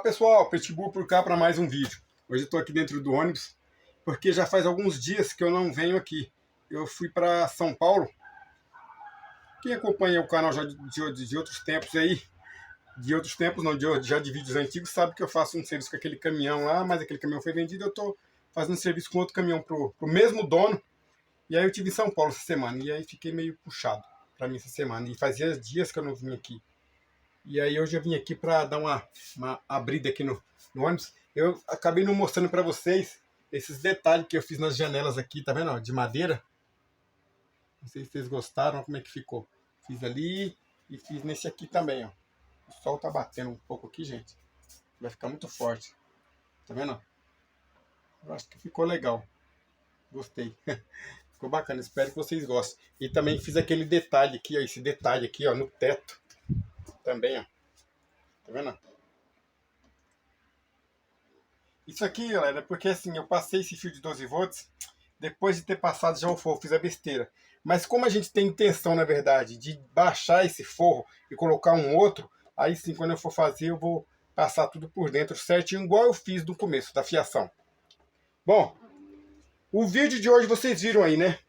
pessoal, Pitbull por cá para mais um vídeo. Hoje eu estou aqui dentro do ônibus, porque já faz alguns dias que eu não venho aqui. Eu fui para São Paulo. Quem acompanha o canal já de outros tempos aí, de outros tempos não, já de vídeos antigos, sabe que eu faço um serviço com aquele caminhão lá, mas aquele caminhão foi vendido, eu estou fazendo um serviço com outro caminhão pro mesmo dono. E aí eu estive em São Paulo essa semana, e aí fiquei meio puxado para mim essa semana. E fazia dias que eu não vim aqui. E aí hoje eu vim aqui para dar uma abrida aqui no ônibus. Eu acabei não mostrando para vocês esses detalhes que eu fiz nas janelas aqui, tá vendo? Ó, de madeira. Não sei se vocês gostaram, como é que ficou. Fiz ali e fiz nesse aqui também, ó. O sol tá batendo um pouco aqui, gente. Vai ficar muito forte. Tá vendo? Eu acho que ficou legal. Gostei. Ficou bacana, espero que vocês gostem. E também fiz aquele detalhe aqui, ó. Esse detalhe aqui, ó, no teto. Também, ó. Tá vendo? Isso aqui, galera, é porque assim, eu passei esse fio de 12 volts, depois de ter passado já o forro, fiz a besteira. Mas como a gente tem intenção, na verdade, de baixar esse forro e colocar um outro, aí sim, quando eu for fazer, eu vou passar tudo por dentro certinho, igual eu fiz no começo da fiação. Bom, o vídeo de hoje vocês viram aí, né?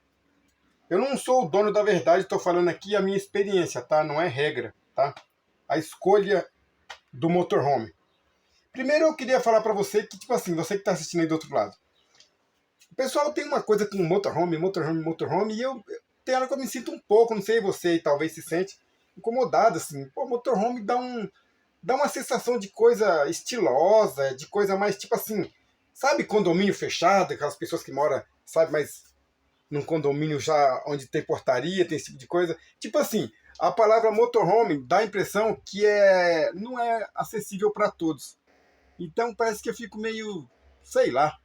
Eu não sou o dono da verdade, estou falando aqui a minha experiência, tá? Não é regra, tá? A escolha do motorhome. Primeiro eu queria falar pra você que, tipo assim, você que tá assistindo aí do outro lado. O pessoal tem uma coisa com motorhome, e eu tem hora que eu me sinto um pouco, não sei você, talvez se sente incomodado, assim. Pô, motorhome dá uma sensação de coisa estilosa, de coisa mais, tipo assim, sabe, condomínio fechado, aquelas pessoas que moram, sabe, mas num condomínio já onde tem portaria, tem esse tipo de coisa. Tipo assim, a palavra motorhome dá a impressão que não é acessível para todos. Então parece que eu fico meio, sei lá,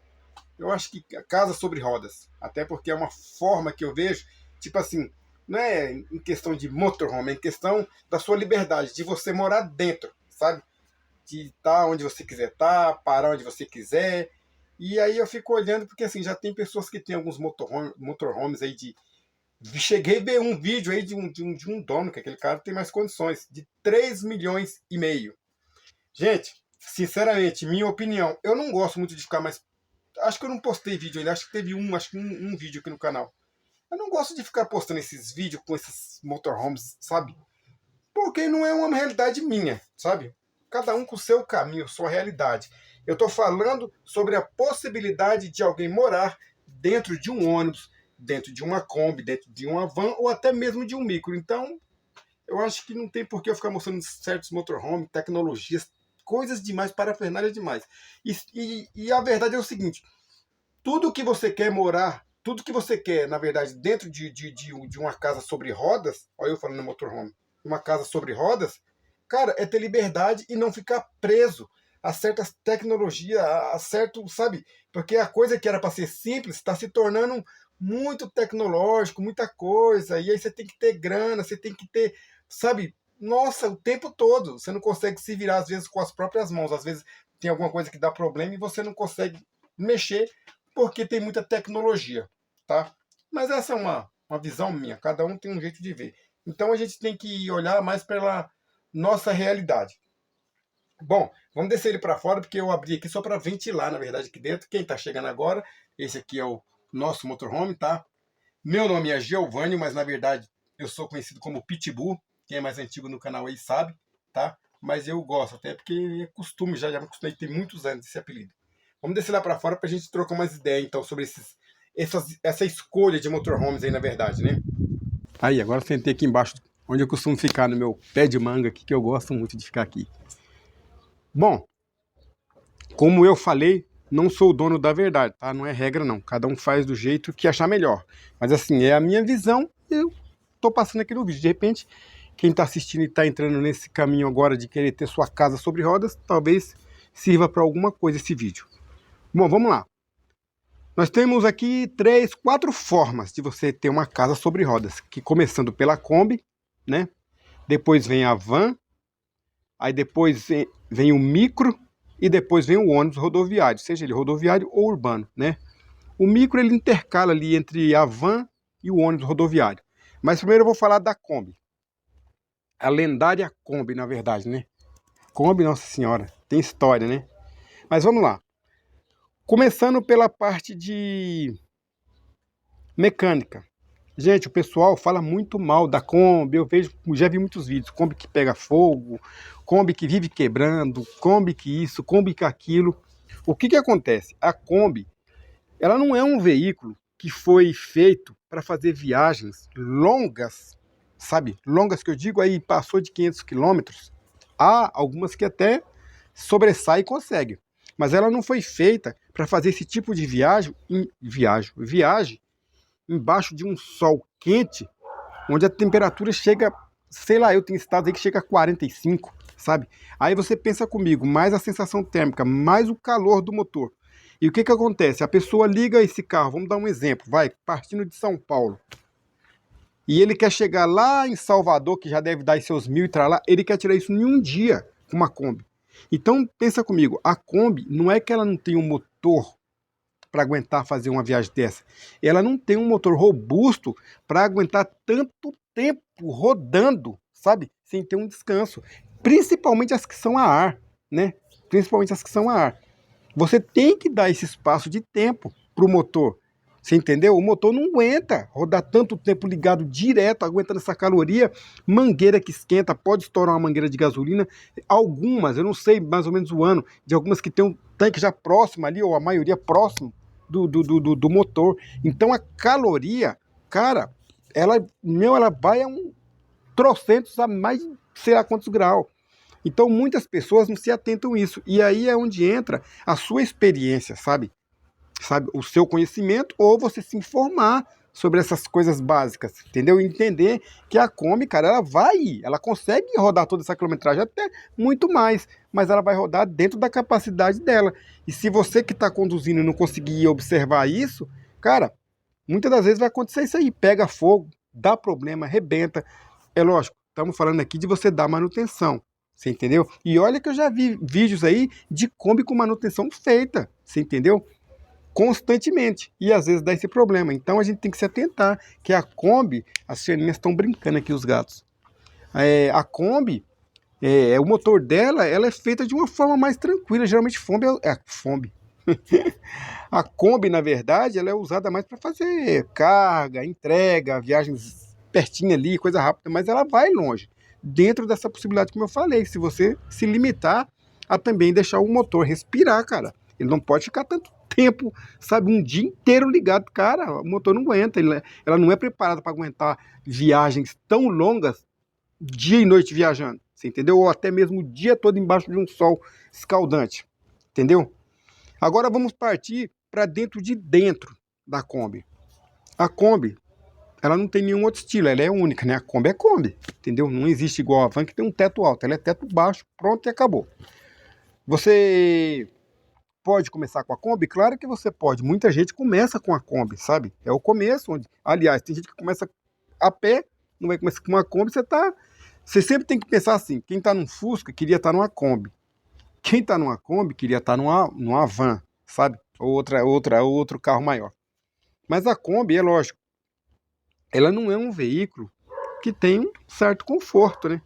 eu acho que casa sobre rodas. Até porque é uma forma que eu vejo, tipo assim, não é em questão de motorhome, é em questão da sua liberdade, de você morar dentro, sabe? De estar onde você quiser estar, parar onde você quiser. E aí eu fico olhando, porque assim, já tem pessoas que têm alguns motorhomes aí de... Cheguei a ver um vídeo aí de um dono, que aquele cara tem mais condições, de 3 milhões e meio. Gente, sinceramente, minha opinião, eu não gosto muito de ficar mais... Acho que eu não postei vídeo ainda, acho que teve um vídeo aqui no canal. Eu não gosto de ficar postando esses vídeos com esses motorhomes, sabe? Porque não é uma realidade minha, sabe? Cada um com o seu caminho, sua realidade. Eu tô falando sobre a possibilidade de alguém morar dentro de um ônibus, dentro de uma Kombi, dentro de uma van ou até mesmo de um micro. Então, eu acho que não tem por que eu ficar mostrando certos motorhomes, tecnologias, coisas demais, parafernália demais. E a verdade é o seguinte, tudo que você quer morar, tudo que você quer, na verdade, dentro de uma casa sobre rodas, olha eu falando no motorhome, uma casa sobre rodas, cara, é ter liberdade e não ficar preso a certas tecnologias, a certo, sabe? Porque a coisa que era para ser simples está se tornando muito tecnológico, muita coisa, e aí você tem que ter grana, você tem que ter, sabe? Nossa, o tempo todo. Você não consegue se virar, às vezes, com as próprias mãos. Às vezes tem alguma coisa que dá problema e você não consegue mexer porque tem muita tecnologia, tá? Mas essa é uma visão minha. Cada um tem um jeito de ver. Então a gente tem que olhar mais pela nossa realidade. Bom, vamos descer ele para fora, porque eu abri aqui só para ventilar, na verdade, aqui dentro. Quem está chegando agora, esse aqui é o nosso motorhome, tá? Meu nome é Geovânio, mas na verdade eu sou conhecido como Pitbull. Quem é mais antigo no canal aí sabe, tá? Mas eu gosto, até porque é costume, já me acostumei, tem muitos anos esse apelido. Vamos descer lá para fora para a gente trocar umas ideias, então, sobre essa escolha de motorhomes aí, na verdade, né? Aí, agora eu sentei aqui embaixo, onde eu costumo ficar, no meu pé de manga aqui, que eu gosto muito de ficar aqui. Bom, como eu falei, não sou o dono da verdade, tá? Não é regra, não. Cada um faz do jeito que achar melhor. Mas assim, é a minha visão, eu tô passando aqui no vídeo. De repente, quem está assistindo e está entrando nesse caminho agora de querer ter sua casa sobre rodas, talvez sirva para alguma coisa esse vídeo. Bom, vamos lá. Nós temos aqui 3, 4 formas de você ter uma casa sobre rodas. Que começando pela Kombi, né? Depois vem a van, aí depois vem o micro e depois vem o ônibus rodoviário, seja ele rodoviário ou urbano, né? O micro ele intercala ali entre a van e o ônibus rodoviário. Mas primeiro eu vou falar da Kombi. A lendária Kombi, na verdade, né? Kombi, nossa senhora, tem história, né? Mas vamos lá. Começando pela parte de mecânica. Gente, o pessoal fala muito mal da Kombi. Eu vejo, já vi muitos vídeos. Kombi que pega fogo, Kombi que vive quebrando, Kombi que isso, Kombi que aquilo. O que que acontece? A Kombi, ela não é um veículo que foi feito para fazer viagens longas, sabe? Longas que eu digo aí, passou de 500 quilômetros. Há algumas que até sobressai e consegue. Mas ela não foi feita para fazer esse tipo de viagem embaixo de um sol quente, onde a temperatura chega, sei lá, eu tenho estados aí que chega a 45, sabe? Aí você pensa comigo, mais a sensação térmica, mais o calor do motor. E o que que acontece? A pessoa liga esse carro, vamos dar um exemplo, vai, partindo de São Paulo, e ele quer chegar lá em Salvador, que já deve dar seus 1.000 e tralá, ele quer tirar isso em um dia com uma Kombi. Então, pensa comigo, a Kombi não é que ela não tem um motor para aguentar fazer uma viagem dessa. Ela não tem um motor robusto para aguentar tanto tempo rodando, sabe? Sem ter um descanso. Principalmente as que são a ar, né? Principalmente as que são a ar. Você tem que dar esse espaço de tempo para o motor. Você entendeu? O motor não aguenta rodar tanto tempo ligado direto, aguentando essa caloria. Mangueira que esquenta, pode estourar uma mangueira de gasolina. Algumas, eu não sei mais ou menos o ano, de algumas que tem um tanque já próximo ali, ou a maioria próximo do motor. Então a caloria, cara, ela vai a um trocentos a mais de sei lá quantos graus. Então muitas pessoas não se atentam a isso. E aí é onde entra a sua experiência, sabe? O seu conhecimento, ou você se informar sobre essas coisas básicas, entendeu? Entender que a Kombi, cara, ela consegue rodar toda essa quilometragem, até muito mais, mas ela vai rodar dentro da capacidade dela. E se você que está conduzindo e não conseguir observar isso, cara, muitas das vezes vai acontecer isso aí, pega fogo, dá problema, arrebenta. É lógico, estamos falando aqui de você dar manutenção, você entendeu? E olha que eu já vi vídeos aí de Kombi com manutenção feita, você entendeu? Constantemente, e às vezes dá esse problema. Então a gente tem que se atentar que a Kombi, as fêmeas estão brincando aqui, os gatos. A Kombi, o motor dela, ela é feita de uma forma mais tranquila. Geralmente a Kombi, na verdade, ela é usada mais para fazer carga, entrega, viagens pertinho ali, coisa rápida, mas ela vai longe, dentro dessa possibilidade, como eu falei, se você se limitar a também deixar o motor respirar, cara. Ele não pode ficar tanto tempo, sabe, um dia inteiro ligado, cara, o motor não aguenta, ela não é preparada para aguentar viagens tão longas, dia e noite viajando, você entendeu? Ou até mesmo o dia todo embaixo de um sol escaldante, entendeu? Agora vamos partir para dentro da Kombi. A Kombi, ela não tem nenhum outro estilo, ela é única, né? A Kombi é Kombi, entendeu? Não existe igual a van que tem um teto alto, ela é teto baixo, pronto e acabou. Você pode começar com a Kombi? Claro que você pode. Muita gente começa com a Kombi, sabe? É o começo, aliás, tem gente que começa a pé, não vai começar com uma Kombi, você sempre tem que pensar assim, quem está num Fusca queria estar numa Kombi. Quem está numa Kombi queria estar numa van, sabe? Outro carro maior. Mas a Kombi, é lógico, ela não é um veículo que tem um certo conforto, né?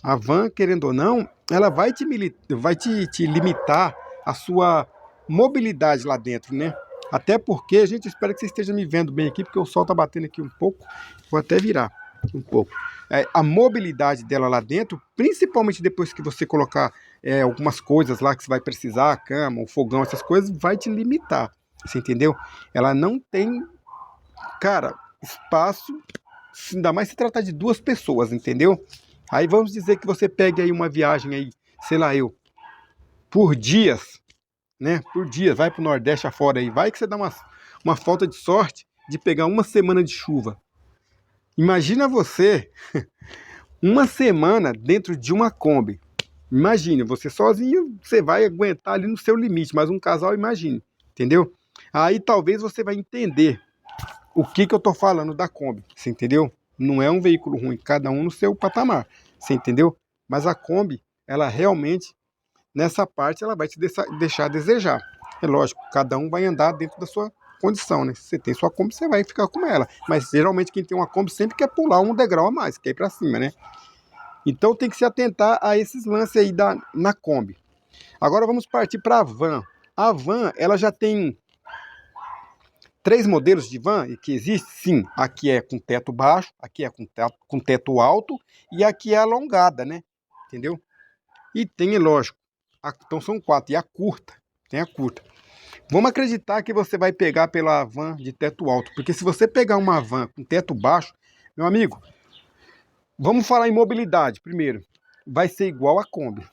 A van, querendo ou não, ela vai te limitar a sua mobilidade lá dentro, né? Até porque a gente espera que você esteja me vendo bem aqui, porque o sol está batendo aqui um pouco. Vou até virar um pouco. A mobilidade dela lá dentro, principalmente depois que você colocar algumas coisas lá que você vai precisar, a cama, o fogão, essas coisas, vai te limitar. Você entendeu? Ela não tem, cara, espaço, ainda mais se tratar de duas pessoas, entendeu? Aí vamos dizer que você pegue aí uma viagem aí, sei lá por dias, né? Por dias, vai pro Nordeste afora aí, vai que você dá uma falta de sorte de pegar uma semana de chuva. Imagina você uma semana dentro de uma Kombi. Imagine, você sozinho, você vai aguentar ali no seu limite, mas um casal, imagine, entendeu? Aí talvez você vai entender o que eu tô falando da Kombi, você entendeu? Não é um veículo ruim, cada um no seu patamar, você entendeu? Mas a Kombi, ela realmente, nessa parte, ela vai te deixar a desejar. É lógico, cada um vai andar dentro da sua condição, né? Se você tem sua Kombi, você vai ficar com ela. Mas geralmente quem tem uma Kombi sempre quer pular um degrau a mais, quer ir para cima, né? Então tem que se atentar a esses lances aí na Kombi. Agora vamos partir para a van. A van, ela já tem 3 modelos de van que existe, sim. Aqui é com teto baixo, aqui é com teto alto e aqui é alongada, né? Entendeu? E tem, lógico, então são 4. E a curta, tem a curta. Vamos acreditar que você vai pegar pela van de teto alto, porque se você pegar uma van com teto baixo, meu amigo, vamos falar em mobilidade primeiro. Vai ser igual a Kombi.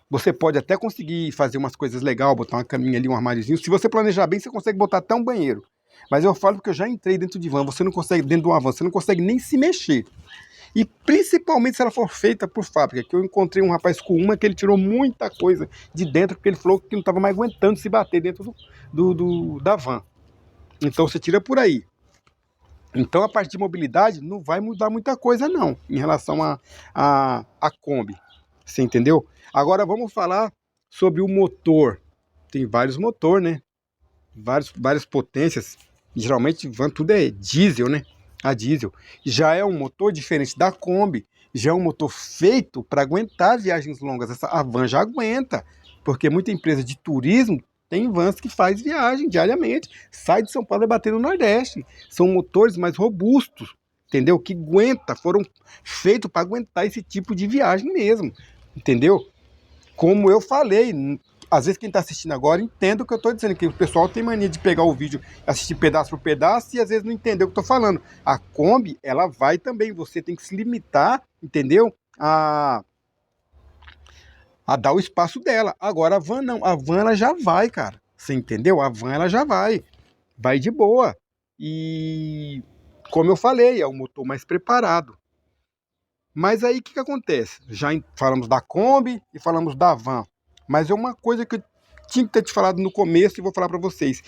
Você pode até conseguir fazer umas coisas legais, botar uma caminha ali, um armáriozinho. Se você planejar bem, você consegue botar até um banheiro. Mas eu falo porque eu já entrei dentro de van. Você não consegue, dentro de uma van, você não consegue nem se mexer. E principalmente se ela for feita por fábrica, que eu encontrei um rapaz com uma que ele tirou muita coisa de dentro, porque ele falou que não estava mais aguentando se bater dentro da van. Então você tira por aí. Então a parte de mobilidade não vai mudar muita coisa não, em relação a Kombi. Você entendeu? Agora vamos falar sobre o motor. Tem vários motores, né? Várias potências. Geralmente van tudo é diesel, né? A diesel. Já é um motor diferente da Kombi. Já é um motor feito para aguentar viagens longas. A van já aguenta. Porque muita empresa de turismo tem vans que faz viagem diariamente. Sai de São Paulo e bater no Nordeste. São motores mais robustos. Entendeu? Que aguenta. Foram feitos para aguentar esse tipo de viagem mesmo. Entendeu? Como eu falei, às vezes quem está assistindo agora entende o que eu estou dizendo, que o pessoal tem mania de pegar o vídeo, assistir pedaço por pedaço e às vezes não entender o que eu estou falando. A Kombi, ela vai também, você tem que se limitar, entendeu? A dar o espaço dela. Agora a van não, a van ela já vai, cara. Você entendeu? A van ela já vai de boa. E como eu falei, é o motor mais preparado. Mas aí o que acontece? Já falamos da Kombi e falamos da van. Mas é uma coisa que eu tinha que ter te falado no começo e vou falar para vocês.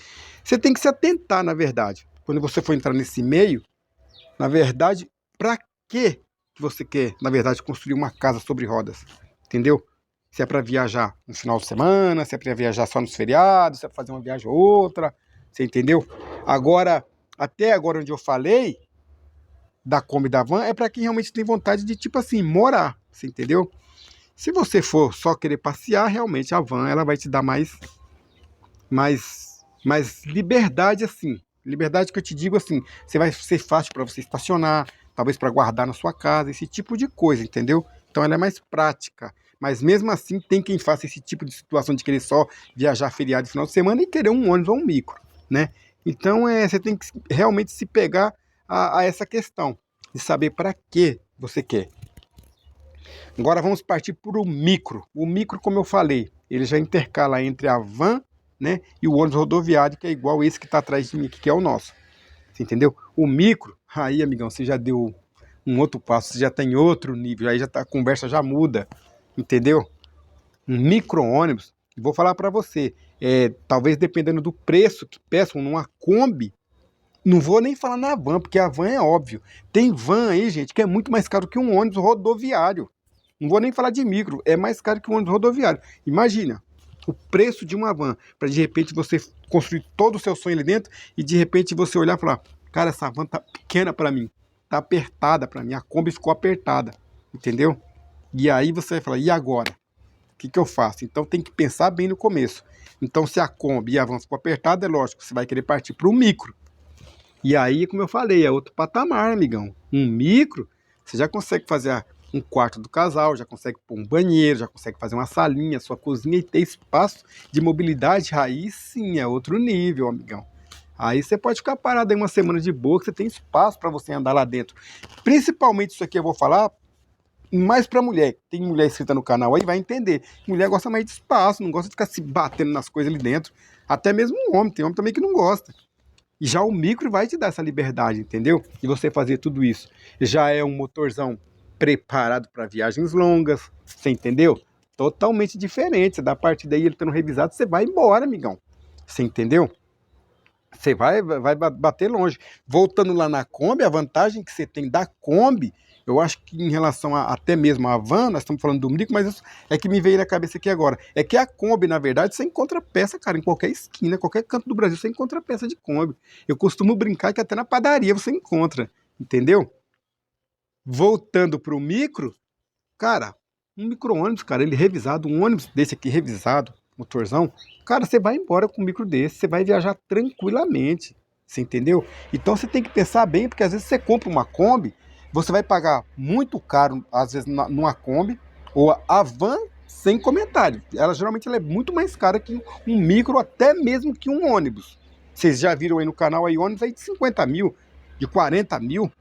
Você tem que se atentar, na verdade. Quando você for entrar nesse meio, na verdade, para que você quer, na verdade, construir uma casa sobre rodas? Entendeu? Se é para viajar no final de semana, se é para viajar só nos feriados, se é para fazer uma viagem ou outra. Você entendeu? Agora, até agora onde eu falei da Kombi e da van é para quem realmente tem vontade de, tipo assim, morar, você entendeu? Se você for só querer passear, realmente a van ela vai te dar mais liberdade, assim. Liberdade que eu te digo assim, você vai ser fácil para você estacionar, talvez para guardar na sua casa, esse tipo de coisa, entendeu? Então ela é mais prática. Mas mesmo assim, tem quem faça esse tipo de situação de querer só viajar feriado de final de semana e querer um ônibus ou um micro, né? Então você tem que realmente se pegar a essa questão de saber para que você quer. Agora vamos partir para o micro. O micro, como eu falei, ele já intercala entre a van, né, e o ônibus rodoviário, que é igual esse que está atrás de mim, que é o nosso. Você entendeu? O micro, aí, amigão, você já deu um outro passo, você já está em outro nível, aí já tá, a conversa já muda, entendeu? Um micro-ônibus, vou falar para você, talvez dependendo do preço que peçam numa Kombi, não vou nem falar na van, porque a van é óbvio. Tem van aí, gente, que é muito mais caro que um ônibus rodoviário. Não vou nem falar de micro, é mais caro que um ônibus rodoviário. Imagina o preço de uma van, para de repente você construir todo o seu sonho ali dentro e de repente você olhar e falar, cara, essa van tá pequena para mim, tá apertada para mim, a Kombi ficou apertada, entendeu? E aí você vai falar, e agora? O que eu faço? Então tem que pensar bem no começo. Então se a Kombi e a van ficou apertada, é lógico, você vai querer partir para o micro. E aí, como eu falei, é outro patamar, amigão. Um micro, você já consegue fazer um quarto do casal, já consegue pôr um banheiro, já consegue fazer uma salinha, sua cozinha e ter espaço de mobilidade. Aí sim, é outro nível, amigão. Aí você pode ficar parado aí uma semana de boa, que você tem espaço para você andar lá dentro. Principalmente isso aqui eu vou falar mais para mulher. Tem mulher inscrita no canal aí, vai entender. Mulher gosta mais de espaço, não gosta de ficar se batendo nas coisas ali dentro. Até mesmo um homem, tem homem também que não gosta. E já o micro vai te dar essa liberdade, entendeu? De você fazer tudo isso. Já é um motorzão preparado para viagens longas, você entendeu? Totalmente diferente. Da parte daí ele estando revisado, você vai embora, amigão. Você entendeu? Você vai bater longe. Voltando lá na Kombi, a vantagem que você tem da Kombi, eu acho que em relação até mesmo à van, nós estamos falando do micro, mas isso é que me veio na cabeça aqui agora. É que a Kombi, na verdade, você encontra peça, cara, em qualquer esquina, qualquer canto do Brasil, você encontra peça de Kombi. Eu costumo brincar que até na padaria você encontra, entendeu? Voltando para o micro, cara, um micro-ônibus, cara, ele revisado, um ônibus desse aqui revisado, motorzão, cara, você vai embora com um micro desse, você vai viajar tranquilamente, você entendeu? Então você tem que pensar bem, porque às vezes você compra uma Kombi, você vai pagar muito caro, às vezes, numa Kombi, ou a van, sem comentário. Ela geralmente ela é muito mais cara que um micro, até mesmo que um ônibus. Vocês já viram aí no canal aí ônibus aí de 50 mil, de 40 mil.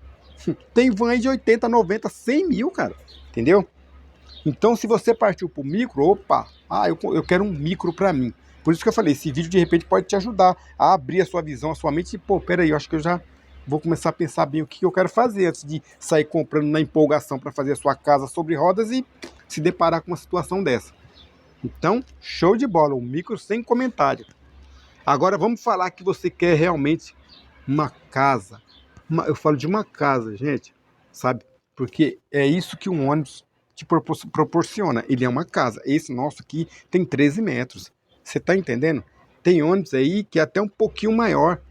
Tem van aí de 80, 90, 100 mil, cara. Entendeu? Então, se você partiu pro micro, opa, eu quero um micro para mim. Por isso que eu falei, esse vídeo de repente pode te ajudar a abrir a sua visão, a sua mente e, pô, peraí, eu acho que eu já vou começar a pensar bem o que eu quero fazer antes de sair comprando na empolgação para fazer a sua casa sobre rodas e se deparar com uma situação dessa. Então, show de bola, um micro sem comentário. Agora vamos falar que você quer realmente uma casa. Eu falo de uma casa, gente, sabe? Porque é isso que um ônibus te proporciona. Ele é uma casa. Esse nosso aqui tem 13 metros. Você tá entendendo? Tem ônibus aí que é até um pouquinho maior.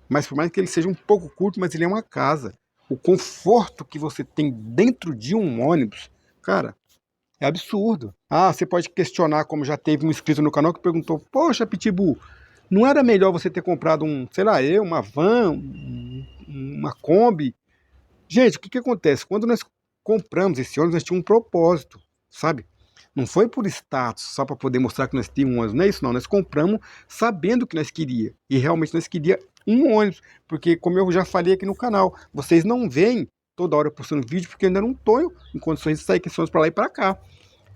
Mas por mais que ele seja um pouco curto, mas ele é uma casa. O conforto que você tem dentro de um ônibus, cara, é absurdo. Ah, você pode questionar, como já teve um inscrito no canal que perguntou, poxa, Pitbull, não era melhor você ter comprado sei lá, uma van, uma Kombi? Gente, o que acontece? Quando nós compramos esse ônibus, nós tínhamos um propósito, sabe? Não foi por status, só para poder mostrar que nós tínhamos um ônibus, não é isso não. Nós compramos sabendo que nós queríamos. E realmente nós queríamos um ônibus. Porque, como eu já falei aqui no canal, vocês não veem toda hora postando vídeo, porque eu ainda não estou em condições de sair com esse ônibus para lá e para cá.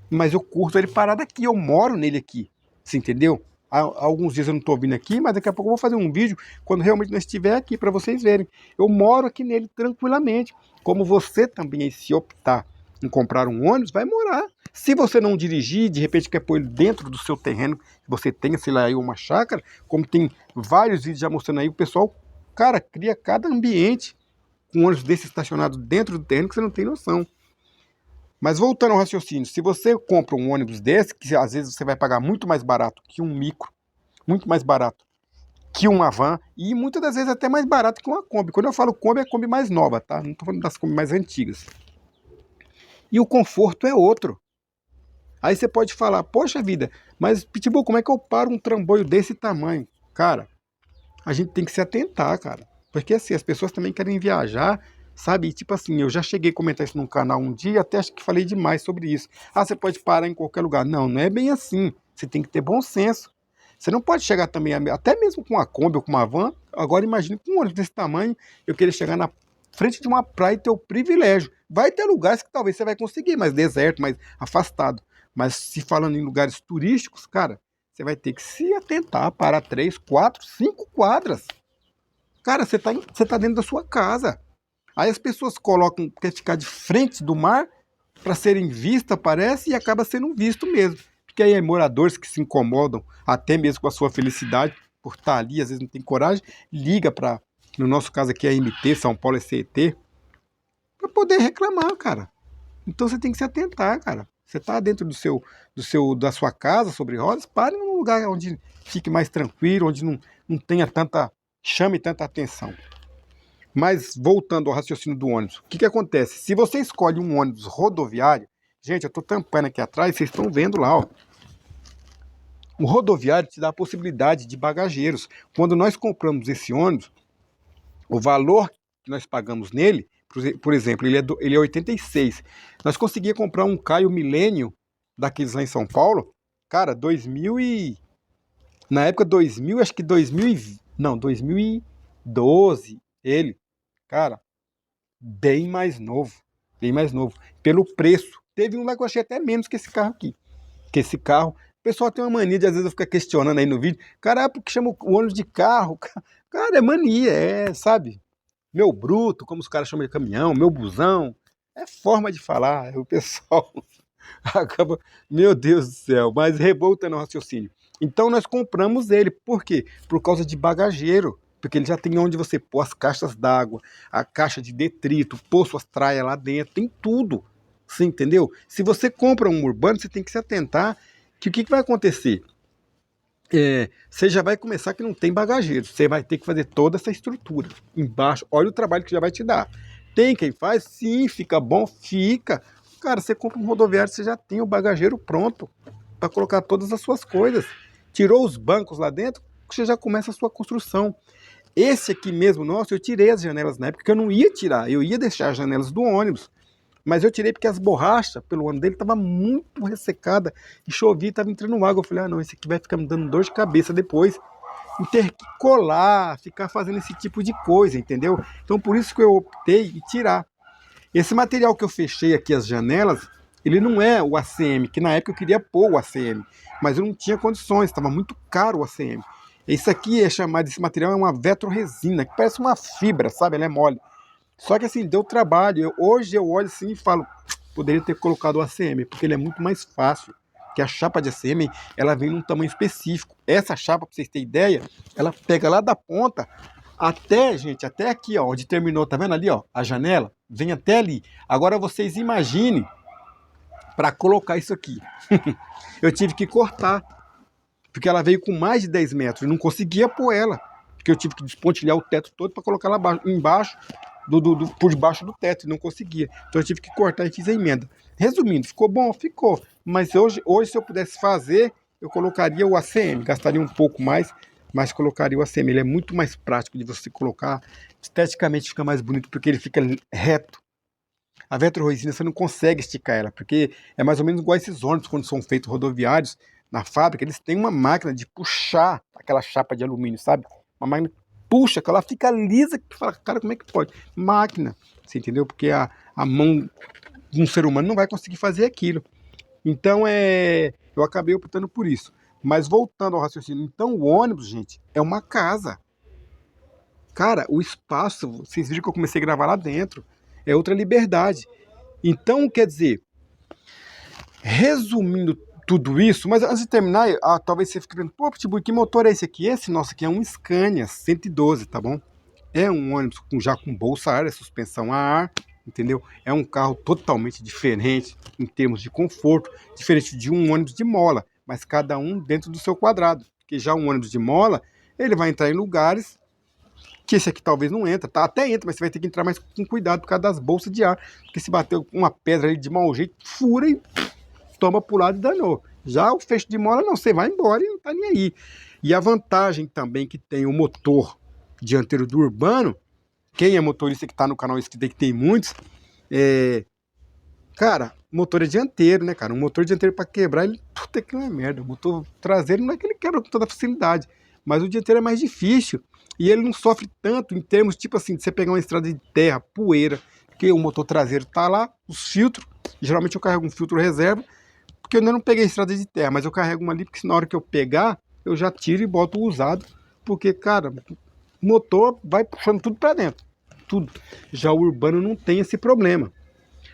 Mas eu curto ele parado aqui, eu moro nele aqui. Você entendeu? Há alguns dias eu não estou vindo aqui, mas daqui a pouco eu vou fazer um vídeo quando realmente nós estiver aqui para vocês verem. Eu moro aqui nele tranquilamente. Como você também, se optar em comprar um ônibus, vai morar. Se você não dirigir, de repente quer pôr ele dentro do seu terreno, que você tenha, sei lá, aí uma chácara, como tem vários vídeos já mostrando aí, o pessoal, cara, cria cada ambiente com um ônibus desse estacionado dentro do terreno que você não tem noção. Mas voltando ao raciocínio, se você compra um ônibus desse, que às vezes você vai pagar muito mais barato que um micro, muito mais barato que uma van, e muitas das vezes até mais barato que uma Kombi. Quando eu falo Kombi, é a Kombi mais nova, tá? Não estou falando das Kombi mais antigas. E o conforto é outro. Aí você pode falar, poxa vida, mas Pitbull, como é que eu paro um trambolho desse tamanho? Cara, a gente tem que se atentar, cara. Porque assim, as pessoas também querem viajar, sabe? E, tipo assim, eu já cheguei a comentar isso no canal um dia, até acho que falei demais sobre isso. Ah, você pode parar em qualquer lugar. Não, não é bem assim. Você tem que ter bom senso. Você não pode chegar também, até mesmo com uma Kombi ou com uma van, agora imagine com um ônibus desse tamanho, eu querer chegar na frente de uma praia e ter o privilégio. Vai ter lugares que talvez você vai conseguir, mais deserto, mais afastado. Mas se falando em lugares turísticos, cara, você vai ter que se atentar para 3, 4, 5 quadras. Cara, você tá dentro da sua casa. Aí as pessoas colocam, quer ficar de frente do mar para serem vistas, parece, e acaba sendo visto mesmo. Porque aí é moradores que se incomodam, até mesmo com a sua felicidade, por estar ali, às vezes não tem coragem, liga para, no nosso caso aqui, a MT, São Paulo SCT, para poder reclamar, cara. Então você tem que se atentar, cara. Você tá dentro da sua casa sobre rodas, pare num lugar onde fique mais tranquilo, onde não tenha chame tanta atenção. Mas voltando ao raciocínio do ônibus, o que acontece? Se você escolhe um ônibus rodoviário, gente, eu estou tampando aqui atrás, vocês estão vendo lá, ó. O rodoviário te dá a possibilidade de bagageiros. Quando nós compramos esse ônibus, o valor que nós pagamos nele, por exemplo, ele é 86. Nós conseguíamos comprar um Caio Millennium, daqueles lá em São Paulo, cara, 2000 e... Na época 2000, acho que 2000 não, 2012, ele, cara, bem mais novo, pelo preço. Teve um lá que eu achei até menos que esse carro aqui, o pessoal tem uma mania de às vezes eu ficar questionando aí no vídeo, cara, porque chama o ônibus de carro, cara, é mania, sabe, meu bruto, como os caras chamam de caminhão, meu busão, é forma de falar, o pessoal acaba, meu Deus do céu, mas revolta no raciocínio. Então nós compramos ele, por quê? Por causa de bagageiro, porque ele já tem onde você pôr as caixas d'água, a caixa de detrito, pôr suas traias lá dentro, tem tudo, você entendeu? Se você compra um urbano, você tem que se atentar que o que vai acontecer? Você já vai começar que não tem bagageiro, você vai ter que fazer toda essa estrutura embaixo, olha o trabalho que já vai te dar. Tem quem faz? Sim, fica bom, fica. Cara, você compra um rodoviário, você já tem o bagageiro pronto para colocar todas as suas coisas. Tirou os bancos lá dentro, você já começa a sua construção. Esse aqui mesmo, nosso, eu tirei as janelas na época, que eu não ia tirar, eu ia deixar as janelas do ônibus. Mas eu tirei porque as borrachas, pelo ano dele, estava muito ressecada e chovia e estava entrando água. Eu falei, ah não, esse aqui vai ficar me dando dor de cabeça depois. E ter que colar, ficar fazendo esse tipo de coisa, entendeu? Então por isso que eu optei em tirar. Esse material que eu fechei aqui, as janelas, ele não é o ACM, que na época eu queria pôr o ACM, mas eu não tinha condições, estava muito caro o ACM. Esse aqui é chamado, esse material é uma vetroresina, que parece uma fibra, sabe? Ela é mole. Só que assim, deu trabalho. Hoje eu olho assim e falo, poderia ter colocado o ACM, porque ele é muito mais fácil. Que a chapa de ACM, ela vem num tamanho específico. Essa chapa, para vocês terem ideia, ela pega lá da ponta até, gente, até aqui, ó, onde terminou, tá vendo ali, ó, a janela? Vem até ali. Agora vocês imaginem para colocar isso aqui. Eu tive que cortar, porque ela veio com mais de 10 metros e não conseguia pôr ela, porque eu tive que despontilhar o teto todo para colocar lá embaixo, por debaixo do teto, e não conseguia. Então eu tive que cortar e fiz a emenda. Resumindo, ficou bom? Ficou. Mas hoje se eu pudesse fazer, eu colocaria o ACM, gastaria um pouco mais, mas colocaria o ACM. Ele é muito mais prático de você colocar, esteticamente fica mais bonito, porque ele fica reto. A vetroresina você não consegue esticar ela, porque é mais ou menos igual esses ônibus quando são feitos rodoviários na fábrica, eles têm uma máquina de puxar aquela chapa de alumínio, sabe? Uma máquina que puxa, que ela fica lisa, que fala, cara, como é que pode? Máquina, você entendeu? Porque a mão de um ser humano não vai conseguir fazer aquilo. Então eu acabei optando por isso. Mas voltando ao raciocínio, então o ônibus, gente, é uma casa. Cara, o espaço, vocês viram que eu comecei a gravar lá dentro, é outra liberdade. Então, quer dizer, resumindo tudo isso, mas antes de terminar, talvez você fique pensando, pô, Pitbull, que motor é esse aqui? Esse nosso aqui é um Scania 112, tá bom? É um ônibus já com bolsa aérea, suspensão a ar, entendeu? É um carro totalmente diferente em termos de conforto, diferente de um ônibus de mola, mas cada um dentro do seu quadrado. Porque já um ônibus de mola, ele vai entrar em lugares que esse aqui talvez não entra, tá? Até entra, mas você vai ter que entrar mais com cuidado por causa das bolsas de ar, porque se bater uma pedra ali de mau jeito, fura e toma pro lado e danou. Já o fecho de mola, não, você vai embora e não tá nem aí. E a vantagem também que tem o motor dianteiro do Urbano, quem é motorista que tá no canal inscrito aí, que tem muitos, cara, motor é dianteiro, né, cara? Um motor dianteiro para quebrar, ele, puta que não é merda. O motor traseiro não é que ele quebra com toda facilidade, mas o dianteiro é mais difícil. E ele não sofre tanto em termos, tipo assim, de você pegar uma estrada de terra, poeira, porque o motor traseiro tá lá, os filtros, geralmente eu carrego um filtro reserva, porque eu ainda não peguei estrada de terra, mas eu carrego uma ali, porque na hora que eu pegar, eu já tiro e boto o usado, porque, cara, o motor vai puxando tudo para dentro, tudo. Já o Urbano não tem esse problema.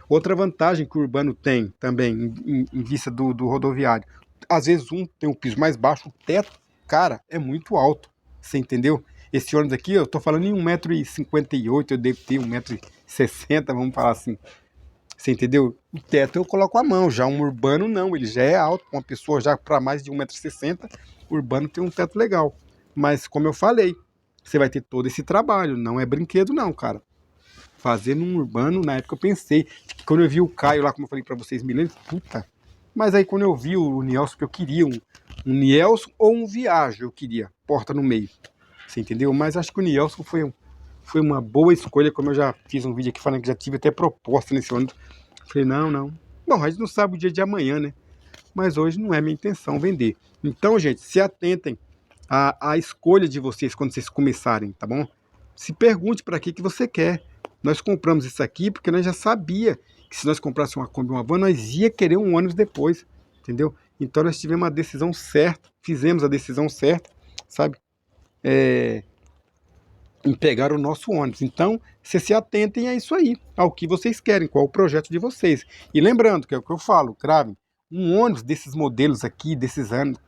Outra vantagem que o Urbano tem também, em vista do rodoviário, às vezes um tem um piso mais baixo, o teto, cara, é muito alto, você entendeu? Esse ônibus aqui, eu tô falando em 1,58 m, eu devo ter 1,60 m, vamos falar assim. Você entendeu? O teto eu coloco a mão, já um Urbano não, ele já é alto, uma pessoa já para mais de 1,60 m, o Urbano tem um teto legal. Mas como eu falei, você vai ter todo esse trabalho, não é brinquedo não, cara. Fazer num Urbano, na época eu pensei, que quando eu vi o Caio lá, como eu falei para vocês, me lembro, puta. Mas aí quando eu vi o Nielson, que eu queria um Nielson ou um Viaggio, eu queria, porta no meio. Você entendeu? Mas acho que o Nielson foi uma boa escolha, como eu já fiz um vídeo aqui falando que já tive até proposta nesse ônibus. Falei, não. Bom, a gente não sabe o dia de amanhã, né? Mas hoje não é minha intenção vender. Então, gente, se atentem à escolha de vocês quando vocês começarem, tá bom? Se pergunte para que você quer. Nós compramos isso aqui porque nós já sabia que se nós comprássemos uma Kombi, uma van, nós ia querer um ônibus depois, entendeu? Então nós tivemos a decisão certa, fizemos a decisão certa, sabe? Em pegar o nosso ônibus. Então, vocês se atentem a isso aí, ao que vocês querem, qual o projeto de vocês. E lembrando, que é o que eu falo, gravem, um ônibus desses modelos aqui, desses anos,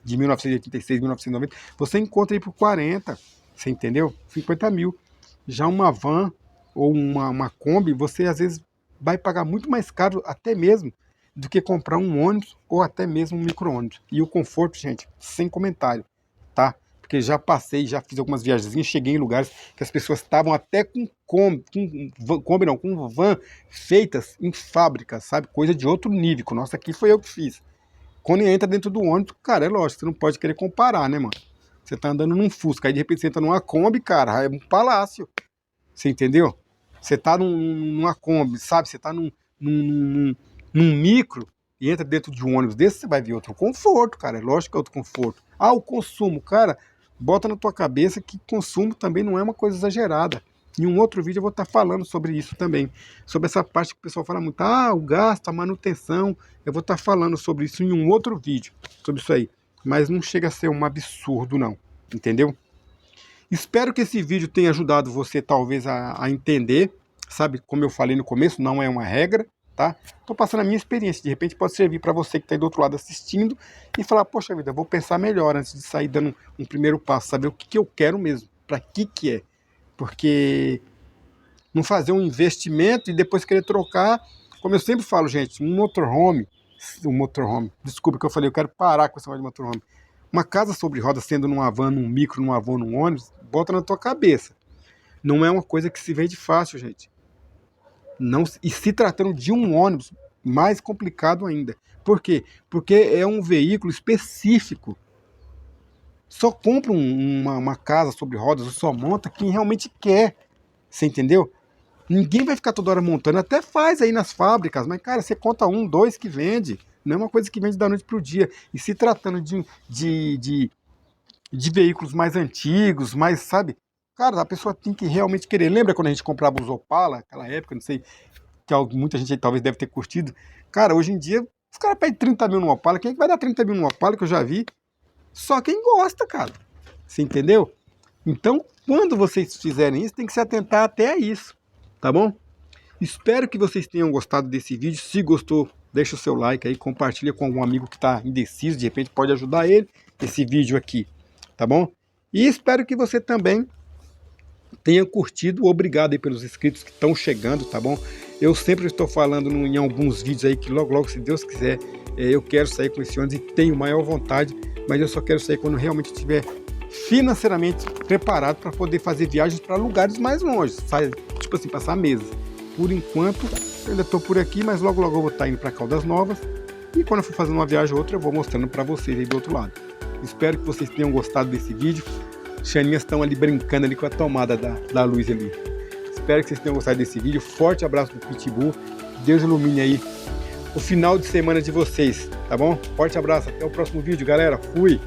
de 1986, 1990, você encontra aí por 40, você entendeu? 50 mil. Já uma van ou uma Kombi, você às vezes vai pagar muito mais caro, até mesmo, do que comprar um ônibus ou até mesmo um micro-ônibus. E o conforto, gente, sem comentário, tá? porque já passei, já fiz algumas viagens, cheguei em lugares que as pessoas estavam até com com van feitas em fábricas, sabe? Coisa de outro nível. O nosso aqui foi eu que fiz. Quando entra dentro do ônibus, cara, é lógico, você não pode querer comparar, né, mano? Você tá andando num Fusca, aí de repente você entra numa Kombi, cara, é um palácio. Você entendeu? Você tá numa Kombi, sabe? Você tá num micro e entra dentro de um ônibus desse, você vai ver outro conforto, cara. É lógico que é outro conforto. Ah, o consumo, cara, bota na tua cabeça que consumo também não é uma coisa exagerada. Em um outro vídeo eu vou estar falando sobre isso também. Sobre essa parte que o pessoal fala muito, ah, o gasto, a manutenção. Eu vou estar falando sobre isso em um outro vídeo, sobre isso aí. Mas não chega a ser um absurdo, não. Entendeu? Espero que esse vídeo tenha ajudado você, talvez, a entender. Sabe, como eu falei no começo, não é uma regra, tá? Tô passando a minha experiência. De repente pode servir para você que está aí do outro lado assistindo e falar, poxa vida, vou pensar melhor antes de sair dando um primeiro passo. Saber o que eu quero mesmo, para que é. Porque não fazer um investimento e depois querer trocar, como eu sempre falo, gente, um motorhome, desculpa que eu falei, eu quero parar com esse negócio de motorhome. Uma casa sobre rodas, sendo numa van, num micro, numa van, num ônibus, bota na tua cabeça. Não é uma coisa que se vende fácil, gente. Não, e se tratando de um ônibus, mais complicado ainda. Por quê? Porque é um veículo específico. Só compra uma casa sobre rodas, ou só monta quem realmente quer. Você entendeu? Ninguém vai ficar toda hora montando. Até faz aí nas fábricas, mas, cara, você conta um, dois que vende. Não é uma coisa que vende da noite para o dia. E se tratando de veículos mais antigos, mais, sabe? Cara, a pessoa tem que realmente querer. Lembra quando a gente comprava os Opala, aquela época, não sei, que muita gente aí talvez deve ter curtido. Cara, hoje em dia, os caras pedem 30 mil no Opala. Quem é que vai dar 30 mil no Opala, que eu já vi? Só quem gosta, cara. Você entendeu? Então, quando vocês fizerem isso, tem que se atentar até a isso, tá bom? Espero que vocês tenham gostado desse vídeo. Se gostou, deixa o seu like aí, compartilha com algum amigo que está indeciso, de repente pode ajudar ele, esse vídeo aqui, tá bom? E espero que você também tenha curtido. Obrigado aí pelos inscritos que estão chegando, tá bom? Eu sempre estou falando em alguns vídeos aí que logo, se Deus quiser, eu quero sair com esse ônibus e tenho maior vontade, mas eu só quero sair quando realmente estiver financeiramente preparado para poder fazer viagens para lugares mais longe, sabe? Tipo assim, passar meses. Por enquanto, eu ainda estou por aqui, mas logo eu vou estar indo para Caldas Novas. E quando eu for fazendo uma viagem ou outra, eu vou mostrando para vocês aí do outro lado. Espero que vocês tenham gostado desse vídeo. Xaninhas estão ali brincando ali com a tomada da luz ali. Espero que vocês tenham gostado desse vídeo. Forte abraço do Pitbull. Deus ilumine aí o final de semana de vocês, tá bom? Forte abraço. Até o próximo vídeo, galera. Fui!